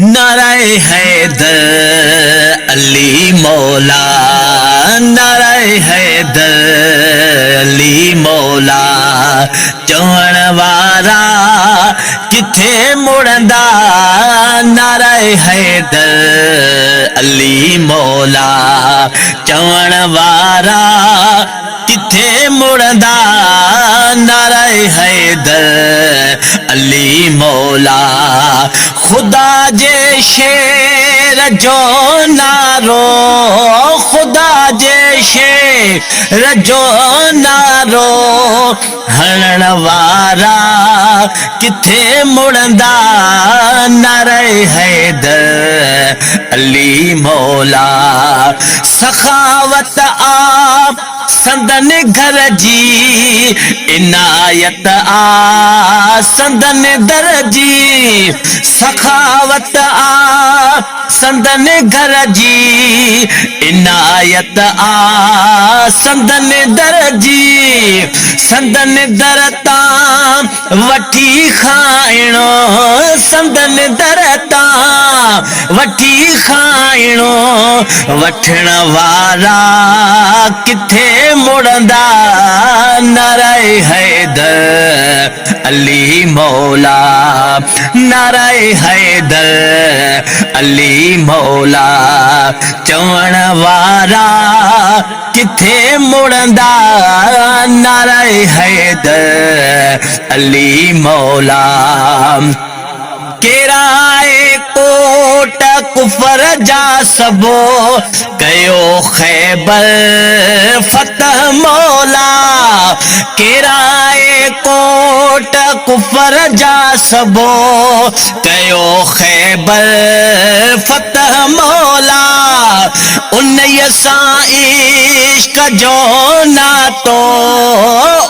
नाराए हैदर अली मौला, नाराए हैदर अली मौला। चवण वारा किथे मुड़ंदा, नाराए हैदर अली मौला। चवण वारा किथे मुड़ंदा, नाराए हैदर अली मौला। खुदा जे शेर जो नारो, खुदा जे शेर जो नारो। हरण वारा किथे मुड़ंदा, नाराए हैदर अली मौला। सखावत आप संदन घर जी, इनायत आ संदन दर जी। सखावत आ संदन घर जी, इनायत आ संदन दर जी। संदन दर तां वठी खाइणो, संदन दर तां वठी खाइणो। वठण वारा किथे मुड़ंदा, नाराए हैदर अली मौला। नाराए हैदर अली मौला। चवण वारा किथे मुड़ंदा, नाराए हैदर अली मौला। केराए कोट कुफर जा सबो, कयो खैबर फतह मौला। केराए कोट कुफर जा सबो, कयो खैबर फतह मौला। उन्नय सां इश्क जो नातो,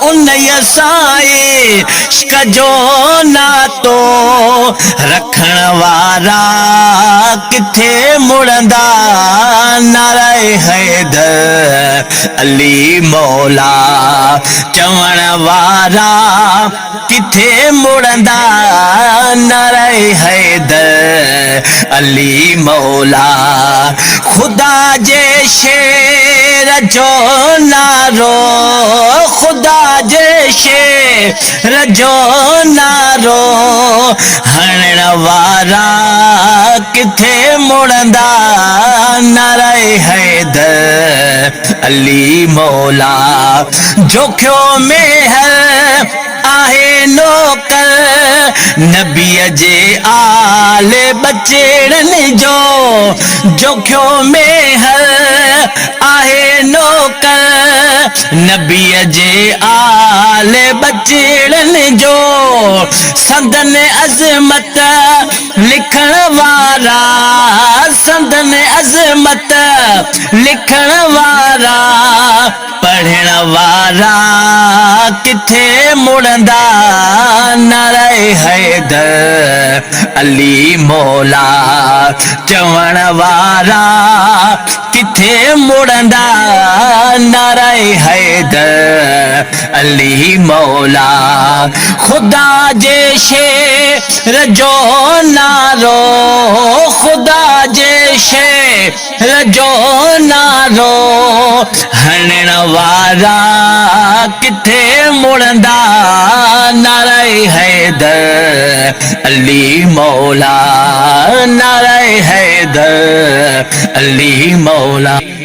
उन्नय सां इश्क जो नातो। रखण वारा किथे मुड़ंदा, नाराए हैदर अली मौला। चवण वारा किथे मुड़ंदा, नाराए हैदर अली मौला। खुदा जे शेर जो नारो, खुदा जे शेर जो नारो। हरण वारा किथे मुड़ंदा, नाराए हैदर अली मौला। जोखियो में हर आहे नौकर, नबीअ जे आले बचेड़नि जो। जोखियो में हर आहे नौकर, नबीअ जे आले बचेड़नि जो। संदन अज़मत लिखण वारा, संदन अज़मत लिखण वारा। पढ़ण वारा किथे मुड़ंदा, नाराए हैदर अली मौला। चवण वारा किथे मुड़ंदा, नाराए हैदर अली मौला। खुदा जे शेर जो नारो, खुदा जे शेर जो नारो। हरण वारा किथे मुड़ंदा, नाराए हैदर अली मौला। नाराए हैदर अली मौला।